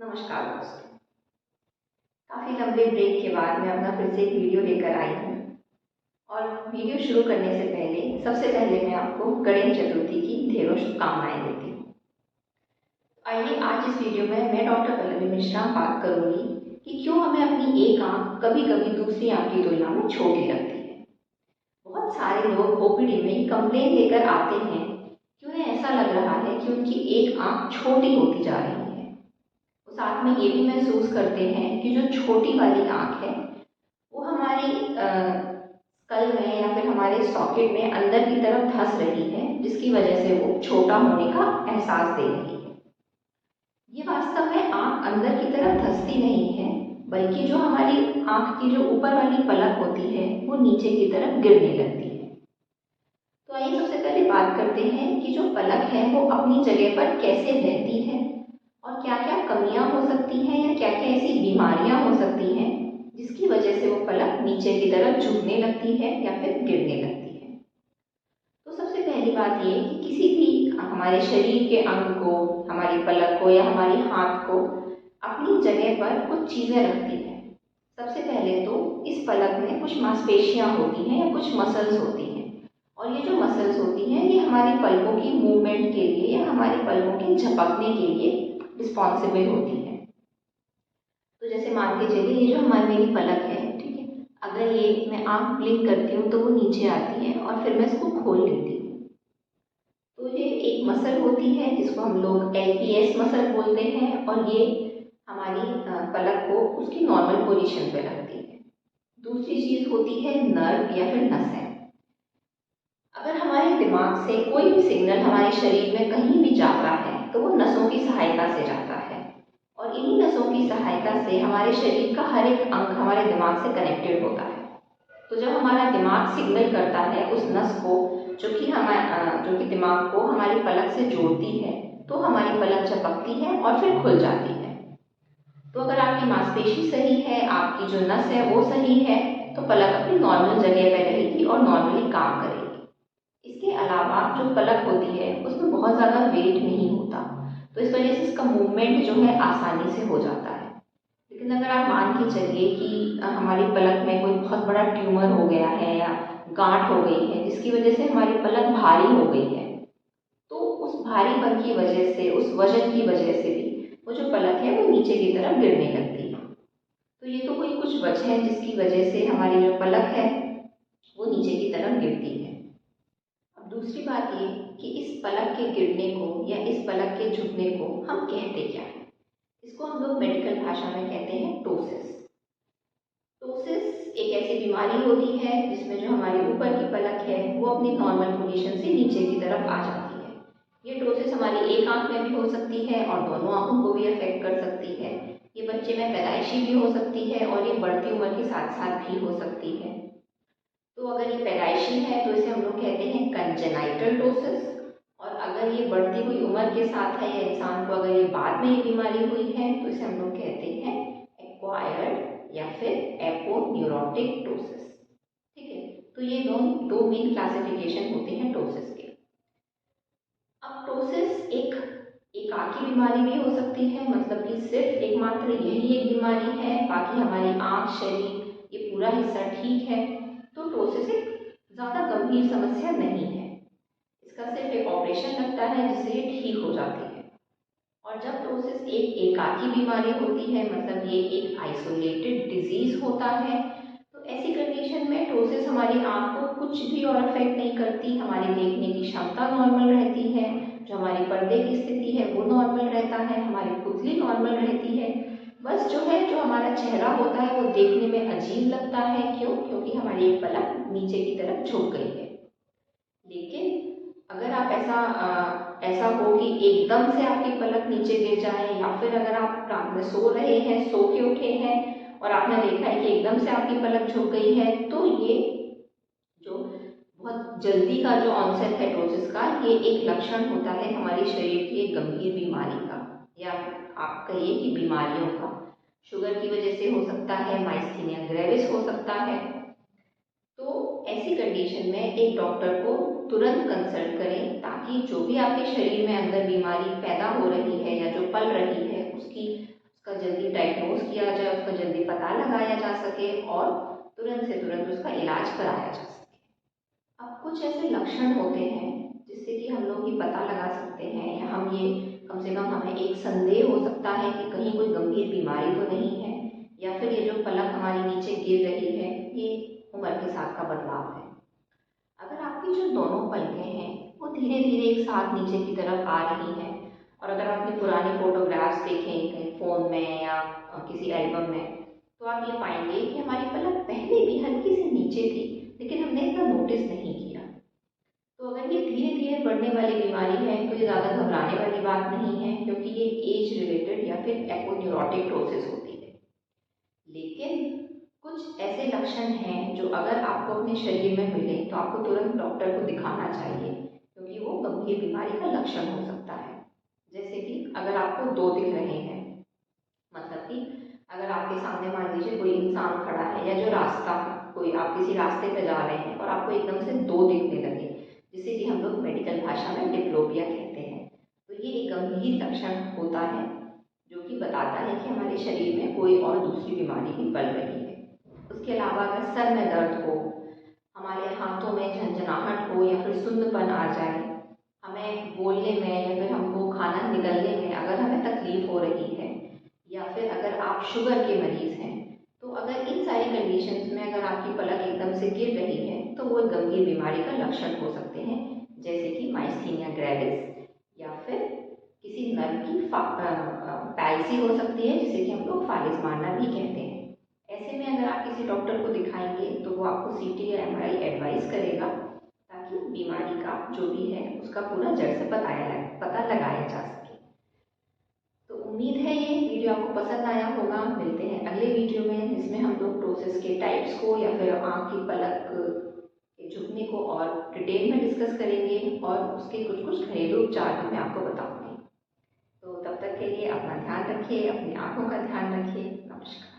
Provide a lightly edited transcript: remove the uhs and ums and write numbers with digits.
नमस्कार दोस्तों। काफ़ी लंबे ब्रेक के बाद मैं अपना फिर से एक वीडियो लेकर आई हूँ और वीडियो शुरू करने से पहले सबसे पहले मैं आपको गणेश चतुर्थी की ढेरों शुभकामनाएं देती हूँ। आइए आज इस वीडियो में मैं डॉक्टर पल्लवी मिश्रा बात करूँगी कि क्यों हमें अपनी एक आँख कभी कभी दूसरी आँख की तुलना में छोटी लगती है। बहुत सारे लोग ओपीडी में कंप्लेन लेकर आते हैं कि उन्हें ऐसा लग रहा है कि उनकी एक आँख छोटी होती जा रही है। साथ में ये भी महसूस करते हैं कि जो छोटी वाली आँख है वो हमारी स्कल में या फिर हमारे सॉकेट में अंदर की तरफ धंस रही है, जिसकी वजह से वो छोटा होने का एहसास दे रही है। ये वास्तव में आँख अंदर की तरफ धंसती नहीं है, बल्कि जो हमारी आँख की जो ऊपर वाली पलक होती है वो नीचे की तरफ गिरने लगती है। तो आइए सबसे पहले बात करते हैं कि जो पलक है वो अपनी जगह पर कैसे रहती है और क्या क्या कमियां हो सकती हैं या क्या क्या ऐसी बीमारियां हो सकती हैं जिसकी वजह से वो पलक नीचे की तरफ झुकने लगती है या फिर गिरने लगती है। तो सबसे पहली बात ये कि किसी भी हमारे शरीर के अंग को, हमारी पलक को या हमारी हाथ को अपनी जगह पर कुछ चीज़ें रखती है। सबसे पहले तो इस पलक में कुछ मांसपेशियां होती हैं या कुछ मसल्स होती हैं, और ये जो मसल्स होती हैं ये हमारी पलकों की मूवमेंट के लिए या हमारी पलकों के झपकने के लिए रिस्पॉन्सिबल होती है। तो जैसे मान के चलिए ये जो हमारी मेरी पलक है, ठीक है, अगर ये मैं आँख ब्लिंक करती हूँ तो वो नीचे आती है और फिर मैं इसको खोल लेती हूँ। तो ये एक मसल होती है जिसको हम लोग एलपीएस मसल बोलते हैं, और ये हमारी पलक को उसकी नॉर्मल पोजीशन पे रखती है। दूसरी चीज़ होती है नर्व या फिर नसें। अगर हमारे दिमाग से कोई भी सिग्नल हमारे शरीर में कहीं भी जाता है तो वो नसों की सहायता से जाता है, और इन्हीं नसों की सहायता से हमारे शरीर का हर एक अंग हमारे दिमाग से कनेक्टेड होता है। तो जब हमारा दिमाग सिग्नल करता है उस नस को जो कि दिमाग को हमारी पलक से जोड़ती है, तो हमारी पलक झपकती है और फिर खुल जाती है। तो अगर आपकी मांसपेशी सही है, आपकी जो नस है वो सही है, तो पलक अपनी नॉर्मल जगह पर रहेगी और नॉर्मली काम करेगी। इसके अलावा जो पलक होती है उसमें बहुत ज़्यादा वेट नहीं होता, तो इस वजह से इसका मूवमेंट जो है आसानी से हो जाता है। लेकिन अगर आप मान के चलिए कि हमारी पलक में कोई बहुत बड़ा ट्यूमर हो गया है या गांठ हो गई है जिसकी वजह से हमारी पलक भारी हो गई है, तो उस भारीपन की वजह से, उस वजन की वजह से भी वो जो पलक है वो नीचे की तरफ गिरने लगती है। तो ये तो कोई कुछ वजह है जिसकी वजह से हमारी जो पलक है वो नीचे की तरफ गिरती है। अब दूसरी बात ये कि इस पलक के गिरने को या इस पलक के झुकने को हम कहते क्या हैं। इसको हम लोग मेडिकल भाषा में कहते हैं टोसिस। टोसिस एक ऐसी बीमारी होती है जिसमें जो हमारी ऊपर की पलक है वो अपनी नॉर्मल पोजीशन से नीचे की तरफ आ जाती है। ये टोसिस हमारी एक आंख में भी हो सकती है और दोनों आंखों को भी अफेक्ट कर सकती है। ये बच्चे में पैदाइशी भी हो सकती है और ये बढ़ती उम्र के साथ साथ भी हो सकती है। तो अगर ये पैदाइशी है तो इसे हम लोग कहते हैं कंजेनाइटल टोसिस, और अगर ये बढ़ती हुई उम्र के साथ है या इंसान को अगर ये बाद में ये बीमारी हुई है तो इसे हम लोग कहते हैं एक्वायर्ड या फिर एपोन्यूरोटिक टोसिस। ठीक है, तो ये दो मेन क्लासिफिकेशन होते हैं टोसिस के। अब टोसिस एक एकाकी बीमारी भी हो सकती है, मतलब कि सिर्फ एकमात्र यही एक बीमारी है, बाकी हमारी आँख, शरीर, ये पूरा हिस्सा ठीक है, तो टोसिस एक ज़्यादा गंभीर समस्या नहीं है। इसका सिर्फ एक ऑपरेशन लगता है जिससे ये ठीक हो जाती है। और जब टोसिस एक एकाकी बीमारी होती है, मतलब ये एक आइसोलेटेड डिजीज होता है, तो ऐसी कंडीशन में टोसिस हमारी आँख को कुछ भी और अफेक्ट नहीं करती। हमारी देखने की क्षमता नॉर्मल रहती है, जो हमारी पर्दे की स्थिति है वो नॉर्मल रहता है, हमारी पुतली नॉर्मल रहती है। बस जो है, जो हमारा चेहरा होता है वो देखने में अजीब लगता है। क्यों? क्योंकि हमारी एक पलक नीचे की तरफ झुक गई है। लेकिन अगर आप ऐसा हो कि एकदम से आपकी पलक नीचे गिर जाए, या फिर अगर आप रात में सो रहे हैं, सो के उठे हैं और आपने देखा है कि एकदम से आपकी पलक झुक गई है, तो ये जो बहुत जल्दी का जो ऑनसेट है टोसिस का, ये एक लक्षण होता है हमारे शरीर की एक गंभीर बीमारी का, या आप कहिए कि बीमारियों का। शुगर की वजह से हो सकता है, माइस्थीनिया ग्रेविस हो सकता है। तो ऐसी कंडीशन में एक डॉक्टर को तुरंत कंसल्ट करें, ताकि जो भी आपके शरीर में अंदर बीमारी पैदा हो रही है या जो पल रही है उसका जल्दी पता लगाया जा सके और तुरंत से तुरंत उसका इलाज कराया जा सके। अब कुछ ऐसे लक्षण होते हैं जिससे कि हम लोग ये पता लगा सकते हैं, या हम ये कम से कम हमें एक संदेह हो सकता है कि कहीं कोई गंभीर बीमारी तो नहीं है, या फिर ये जो पलक हमारी नीचे गिर रही है ये उम्र के साथ का बदलाव है। अगर आपकी जो दोनों पलकें हैं वो धीरे धीरे एक साथ नीचे की तरफ आ रही हैं, और अगर आपने पुरानी फोटोग्राफ्स देखें कहीं फ़ोन में या किसी एल्बम में, तो आप ये पाएंगे कि हमारी पलक पहले भी हल्की सी नीचे थी, लेकिन हमने इतना नोटिस नहीं किया। तो अगर ये धीरे धीरे बढ़ने वाली बीमारी है तो ये ज़्यादा घबराने वाली बात नहीं है, क्योंकि ये एज रिलेटेड या फिर एपोन्यूरोटिक प्रोसेस होती है। लेकिन कुछ ऐसे लक्षण हैं जो अगर आपको अपने शरीर में मिले तो आपको तुरंत डॉक्टर को दिखाना चाहिए, क्योंकि वो गंभीर बीमारी का लक्षण हो सकता है। जैसे कि अगर आपको दो दिख रहे हैं, मतलब कि अगर आपके सामने मान लीजिए कोई इंसान खड़ा है, या जो रास्ता कोई आप किसी रास्ते पे जा रहे हैं और आपको एकदम से दो दिखने लगे, जिसे कि हम लोग मेडिकल भाषा में डिप्लोपिया कहते हैं, तो ये एक गंभीर लक्षण होता है जो कि बताता है कि हमारे शरीर में कोई और दूसरी बीमारी भी पल रही है। उसके अलावा अगर सर में दर्द हो, हमारे हाथों में झंझनाहट हो, या फिर सुन्नपन आ जाए, हमें बोलने में या फिर हमको खाना निगलने में अगर हमें तकलीफ हो रही है, या फिर अगर आप शुगर के मरीज़ हैं, तो अगर इन सारी कंडीशंस में अगर आपकी पलक एकदम से गिर रही है तो वो गंभीर बीमारी का लक्षण हो सकते हैं, जैसे कि माइस्थीनिया ग्रेविस, या फिर किसी नर्व की पैल्सी हो सकती है, जिसे कि हम लोग फालिज मारना भी कहते हैं। ऐसे में अगर आप किसी डॉक्टर को दिखाएंगे तो वो आपको सीटी या एमआरआई एडवाइस करेगा, ताकि बीमारी का जो भी है उसका पूरा जड़ से पता लगाया जा सके। तो उम्मीद है ये वीडियो आपको पसंद आया होगा। मिलते हैं अगले वीडियो में, जिसमें हम लोग प्रोसेस के टाइप्स को या फिर आँख की पलक के झुकने को और डिटेल में डिस्कस करेंगे, और उसके कुछ कुछ घरेलू उपचार भी मैं आपको बताऊंगी। तो तब तक के लिए अपना ध्यान रखिए, अपनी आँखों का ध्यान रखिए। नमस्कार।